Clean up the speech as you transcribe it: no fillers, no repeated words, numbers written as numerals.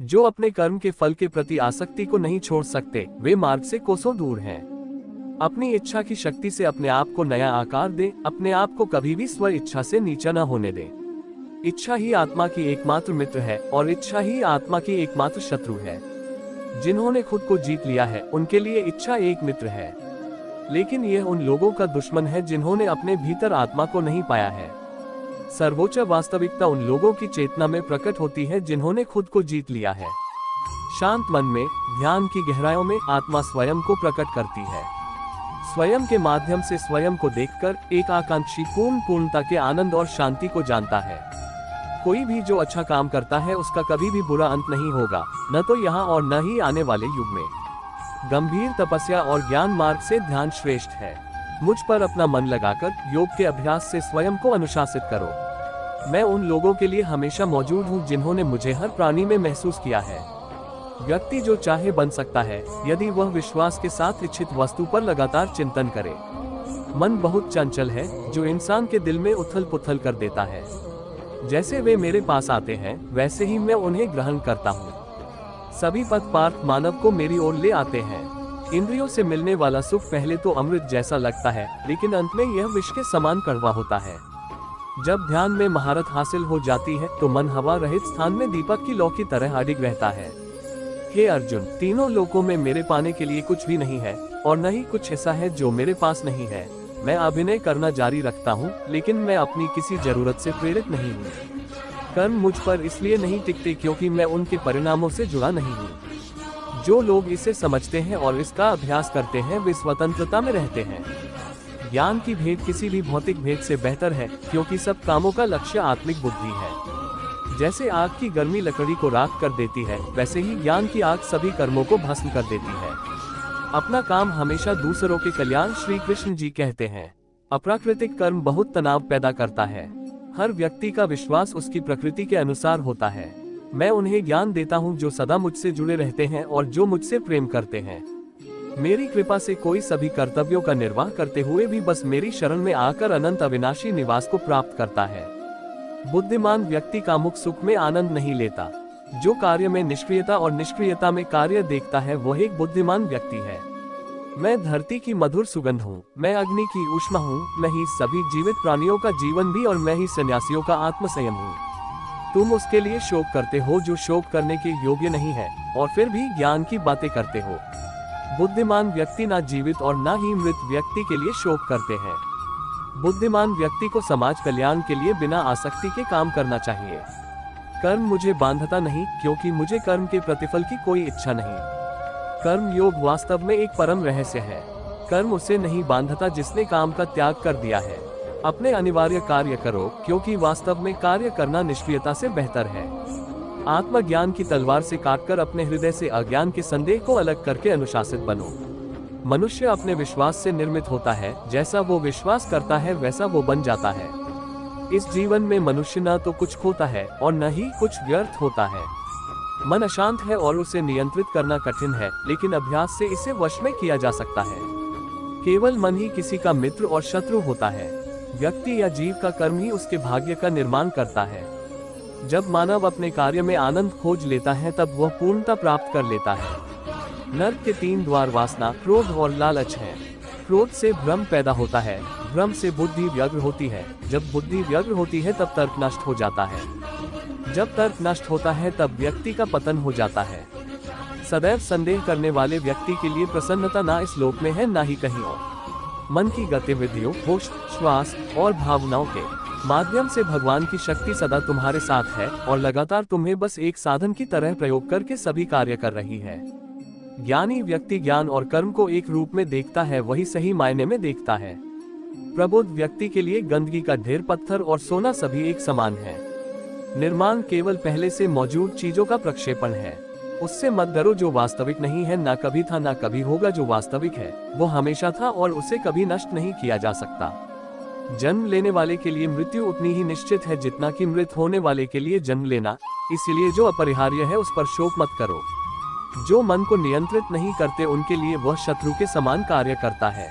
जो अपने कर्म के फल के प्रति आसक्ति को नहीं छोड़ सकते, वे मार्ग से कोसों दूर हैं। अपनी इच्छा की शक्ति से अपने आप को नया आकार दे, अपने आप को कभी भी स्व इच्छा से नीचा न होने दे। इच्छा ही आत्मा की एकमात्र मित्र है और इच्छा ही आत्मा की एकमात्र शत्रु है। जिन्होंने खुद को जीत लिया है, उनके लिए इच्छा एक मित्र है, लेकिन यह उन लोगों का दुश्मन है जिन्होंने अपने भीतर आत्मा को नहीं पाया है। सर्वोच्च वास्तविकता उन लोगों की चेतना में प्रकट होती है जिन्होंने खुद को जीत लिया है। शांत मन में, ध्यान की गहराइयों में आत्मा स्वयं को प्रकट करती है। स्वयं के माध्यम से स्वयं को देखकर एक आकांक्षी पूर्णता के आनंद और शांति को जानता है। कोई भी जो अच्छा काम करता है उसका कभी भी बुरा अंत नहीं होगा, न तो यहाँ और न ही आने वाले युग में। गंभीर तपस्या और ज्ञान मार्ग से ध्यान श्रेष्ठ है। मुझ पर अपना मन लगाकर योग के अभ्यास से स्वयं को अनुशासित करो। मैं उन लोगों के लिए हमेशा मौजूद हूँ जिन्होंने मुझे हर प्राणी में महसूस किया है। व्यक्ति जो चाहे बन सकता है, यदि वह विश्वास के साथ इच्छित वस्तु पर लगातार चिंतन करे। मन बहुत चंचल है, जो इंसान के दिल में उथल पुथल कर देता है। जैसे वे मेरे पास आते हैं, वैसे ही मैं उन्हें ग्रहण करता हूँ। सभी पथ पार्थ मानव को मेरी ओर ले आते हैं। इंद्रियों से मिलने वाला सुख पहले तो अमृत जैसा लगता है, लेकिन अंत में यह विष के समान कड़वा होता है। जब ध्यान में महारत हासिल हो जाती है तो मन हवा रहित स्थान में दीपक की लौ की तरह अडिग रहता है। हे अर्जुन, तीनों लोकों में मेरे पाने के लिए कुछ भी नहीं है और न ही कुछ ऐसा है जो मेरे पास नहीं है। मैं अभिनय करना जारी रखता हूँ, लेकिन मैं अपनी किसी जरूरत से प्रेरित नहीं हूँ। कर्म मुझ पर इसलिए नहीं टिकते क्योंकि मैं उनके परिणामों से जुड़ा नहीं हूँ। जो लोग इसे समझते हैं और इसका अभ्यास करते हैं, वे स्वतंत्रता में रहते हैं। ज्ञान की भेंट किसी भी भौतिक भेंट से बेहतर है, क्योंकि सब कामों का लक्ष्य आत्मिक बुद्धि है। जैसे आग की गर्मी लकड़ी को राख कर देती है, वैसे ही ज्ञान की आग सभी कर्मों को भस्म कर देती है। अपना काम हमेशा दूसरों के कल्याण, श्री कृष्ण जी कहते हैं। अप्राकृतिक कर्म बहुत तनाव पैदा करता है। हर व्यक्ति का विश्वास उसकी प्रकृति के अनुसार होता है। मैं उन्हें ज्ञान देता हूँ जो सदा मुझसे जुड़े रहते हैं और जो मुझसे प्रेम करते हैं। मेरी कृपा से कोई सभी कर्तव्यों का निर्वाह करते हुए भी बस मेरी शरण में आकर अनंत अविनाशी निवास को प्राप्त करता है। बुद्धिमान व्यक्ति कामुक सुख में आनंद नहीं लेता। जो कार्य में निष्क्रियता और निष्क्रियता में कार्य देखता है, वह एक बुद्धिमान व्यक्ति है। मैं धरती की मधुर सुगंध हूँ, मैं अग्नि की ऊष्मा हूँ, मैं ही सभी जीवित प्राणियों का जीवन भी और मैं ही सन्यासियों का आत्मसंयम हूँ। तुम उसके लिए शोक करते हो जो शोक करने के योग्य नहीं है, और फिर भी ज्ञान की बातें करते हो। बुद्धिमान व्यक्ति ना जीवित और ना ही मृत व्यक्ति के लिए शोक करते हैं। बुद्धिमान व्यक्ति को समाज कल्याण के लिए बिना आसक्ति के काम करना चाहिए। कर्म मुझे बांधता नहीं, क्योंकि मुझे कर्म के प्रतिफल की कोई इच्छा नहीं। कर्म योग वास्तव में एक परम रहस्य है। कर्म उसे नहीं बांधता जिसने काम का त्याग कर दिया है। अपने अनिवार्य कार्य करो, क्योंकि वास्तव में कार्य करना निष्क्रियता से बेहतर है। आत्मज्ञान की तलवार से काटकर अपने हृदय से अज्ञान के संदेह को अलग करके अनुशासित बनो। मनुष्य अपने विश्वास से निर्मित होता है। जैसा वो विश्वास करता है वैसा वो बन जाता है। इस जीवन में मनुष्य न तो कुछ खोता है और न ही कुछ व्यर्थ होता है। मन अशांत है और उसे नियंत्रित करना कठिन है, लेकिन अभ्यास से इसे वश में किया जा सकता है। केवल मन ही किसी का मित्र और शत्रु होता है। व्यक्ति या जीव का कर्म ही उसके भाग्य का निर्माण करता है। जब मानव अपने कार्य में आनंद खोज लेता है, तब वह पूर्णता प्राप्त कर लेता है। नर्क के 3 द्वार वासना, क्रोध और लालच हैं। क्रोध से भ्रम पैदा होता है, भ्रम से बुद्धि व्यग्र होती है, जब बुद्धि व्यग्र होती है तब तर्क नष्ट हो जाता है, जब तर्क नष्ट होता है तब व्यक्ति का पतन हो जाता है। सदैव संदेह करने वाले व्यक्ति के लिए प्रसन्नता ना इस लोक में है ना ही कहीं और। मन की गतिविधियों, होश, श्वास और भावनाओं के माध्यम से भगवान की शक्ति सदा तुम्हारे साथ है और लगातार तुम्हें बस एक साधन की तरह प्रयोग करके सभी कार्य कर रही है। ज्ञानी व्यक्ति ज्ञान और कर्म को एक रूप में देखता है, वही सही मायने में देखता है। प्रबुद्ध व्यक्ति के लिए गंदगी का ढेर, पत्थर और सोना सभी एक समान है। निर्माण केवल पहले से मौजूद चीजों का प्रक्षेपण है। उससे मत डरो जो वास्तविक नहीं है, ना कभी था ना कभी होगा। जो वास्तविक है वो हमेशा था और उसे कभी नष्ट नहीं किया जा सकता। जन्म लेने वाले के लिए मृत्यु उतनी ही निश्चित है जितना कि मृत होने वाले के लिए जन्म लेना। इसलिए जो अपरिहार्य है उस पर शोक मत करो। जो मन को नियंत्रित नहीं करते उनके लिए वह शत्रु के समान कार्य करता है।